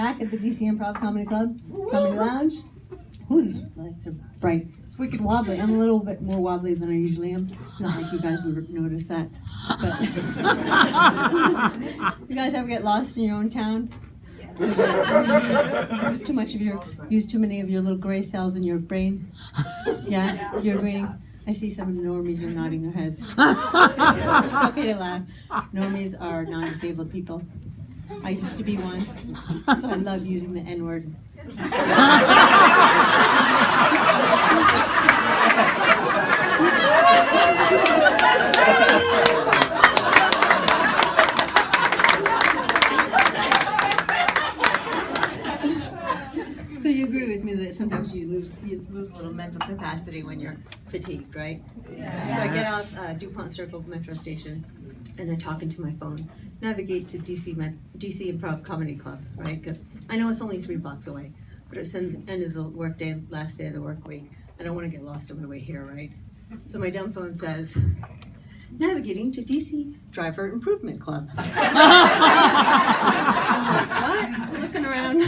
back at the DC Improv Comedy Club, Comedy Lounge. Ooh, these lights are bright. It's wicked wobbly. I'm a little bit more wobbly than I usually am. Not like you guys would notice that. But you guys ever get lost in your own town? Use too many of your little gray cells in your brain. Yeah, you're agreeing. I see some of the normies are nodding their heads. It's okay to laugh. Normies are non-disabled people. I used to be one, so I love using the N-word. So you agree with me that sometimes you lose a little mental capacity when you're fatigued, right? Yeah. So I get off DuPont Circle Metro Station, and I talk into my phone, navigate to DC Improv Comedy Club, right? Because I know it's only 3 blocks away, but it's the end of the work day, last day of the work week. I don't want to get lost on my way here, right? So my dumb phone says, navigating to DC Driver Improvement Club. I'm like, what? I'm looking around.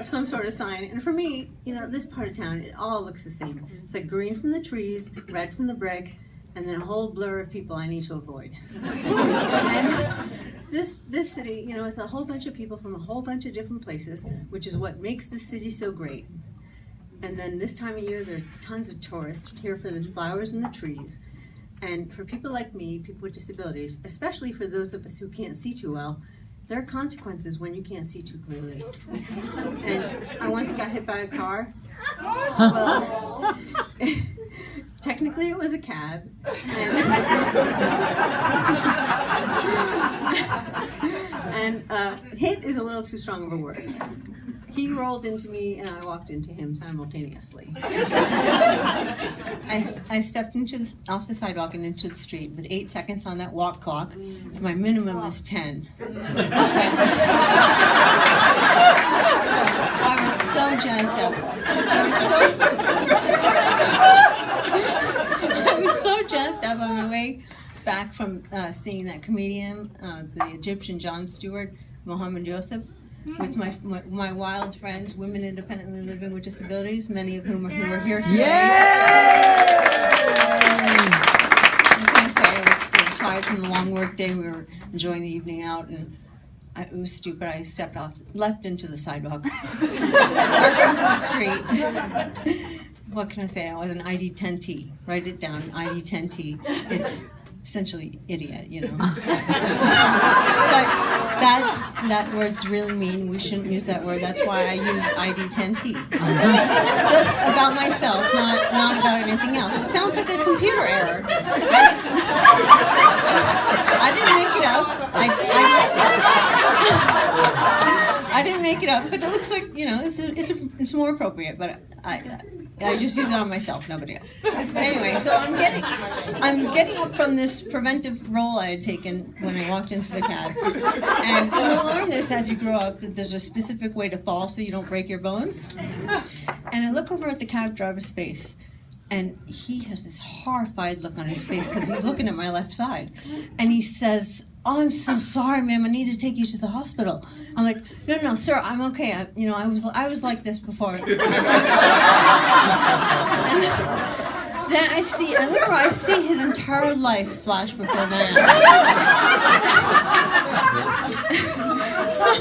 Some sort of sign. And for me, this part of town, it all looks the same. It's like green from the trees, red from the brick, and then a whole blur of people I need to avoid. And this city, it's a whole bunch of people from a whole bunch of different places, which is what makes the city so great. And then this time of year, there are tons of tourists here for the flowers and the trees. And for people like me, people with disabilities, especially for those of us who can't see too well, there are consequences when you can't see too clearly. And I once got hit by a car. Well, technically it was a cab. And hit is a little too strong of a word. He rolled into me and I walked into him simultaneously. I stepped off the sidewalk and into the street with 8 seconds on that walk clock. My minimum is 10. I was so jazzed up. I was so jazzed up on my way back from seeing that comedian, the Egyptian Jon Stewart, Mohammed Yusuf, with my wild friends, women independently living with disabilities, many of whom are here today. What can I say? I was tired from the long work day. We were enjoying the evening out, and it was stupid. I leapt into the sidewalk, leapt into the street. What can I say? I was an ID10T. Write it down, ID10T. It's essentially idiot, But that word's really mean. We shouldn't use that word. That's why I use ID10T. Just about myself, not about anything else. It sounds like a computer error. I didn't make it up. I didn't make it up, but it looks like, it's more appropriate, but I just use it on myself, nobody else. Anyway, so I'm getting up from this preventive role I had taken when I walked into the cab. And you'll learn this as you grow up, that there's a specific way to fall so you don't break your bones. And I look over at the cab driver's face, and he has this horrified look on his face because he's looking at my left side. And he says, "Oh, I'm so sorry, ma'am. I need to take you to the hospital." I'm like, "No, sir. I'm okay. I was like this before." And then I see his entire life flash before my eyes. So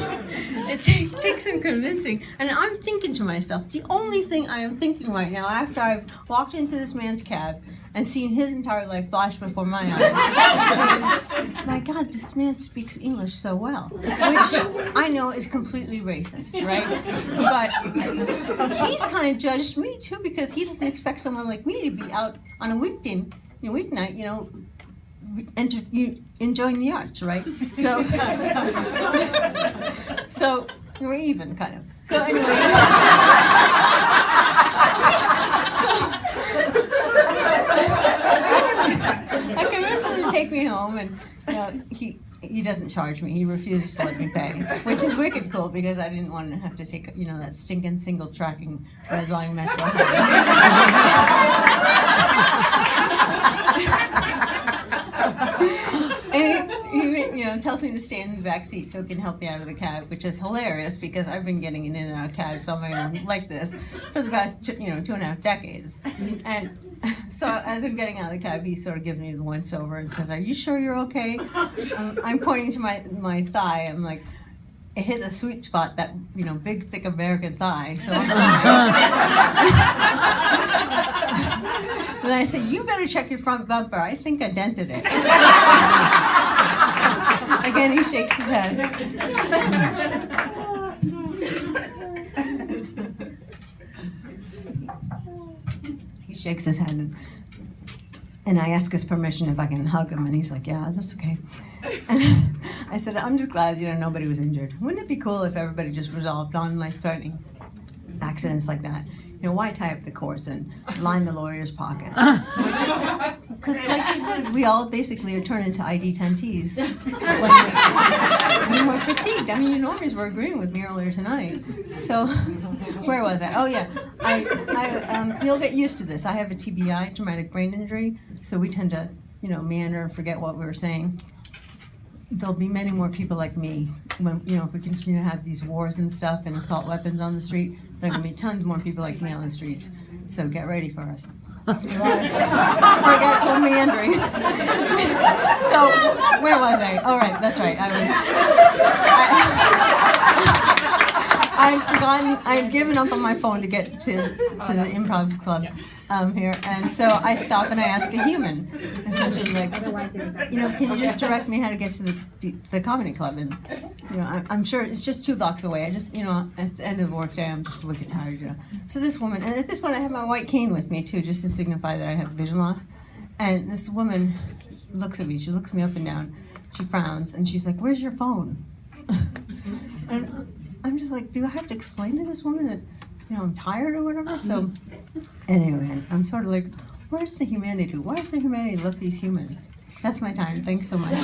it takes some convincing. And I'm thinking to myself, the only thing I am thinking right now, after I've walked into this man's cab and seen his entire life flash before my eyes, is, my God, this man speaks English so well, which I know is completely racist, right? But he's kind of judged me too, because he doesn't expect someone like me to be out on a weeknight, enjoying the arts, right? So we're even, kind of. So anyway, I convinced him to take me home, and he doesn't charge me. He refuses to let me pay, which is wicked cool because I didn't want to have to take that stinking single tracking red line metro. And tells me to stay in the back seat so it can help me out of the cab, which is hilarious because I've been getting in and out of cabs on my own like this for the past 2.5 decades. And so as I'm getting out of the cab, he sort of gives me the once over and says, "Are you sure you're okay?" I'm pointing to my thigh. I'm like, it hit the sweet spot, that big thick American thigh. So I'm then I say, "You better check your front bumper. I think I dented it." Again, he shakes his head. He shakes his head, and I ask his permission if I can hug him, and he's like, "Yeah, that's okay." And I said, "I'm just glad nobody was injured. Wouldn't it be cool if everybody just resolved non-life-threatening accidents like that? Why tie up the courts and line the lawyers' pockets?" Because, like you said, we all basically are turned into ID10Ts when we're fatigued. I mean, you normies were agreeing with me earlier tonight. So, where was I? Oh yeah, you'll get used to this. I have a TBI, traumatic brain injury, so we tend to, meander and forget what we were saying. There'll be many more people like me when, if we continue to have these wars and stuff and assault weapons on the street. There are going to be tons more people like me on the streets. So get ready for us. Forgetful meandering. So where was I? Oh, right, that's right. I've forgotten. I've given up on my phone to get to the improv club here, and so I stop and I ask a human, essentially like, can you just direct me how to get to the comedy club? And I'm sure it's just 2 blocks away. I just at the end of the workday, I'm just wicked tired. So this woman, and at this point I have my white cane with me too, just to signify that I have vision loss. And this woman looks at me. She looks me up and down. She frowns and she's like, "Where's your phone?" And I'm just like, do I have to explain to this woman that, I'm tired or whatever? So anyway, I'm sort of like, where's the humanity? Why does the humanity love these humans? That's my time. Thanks so much.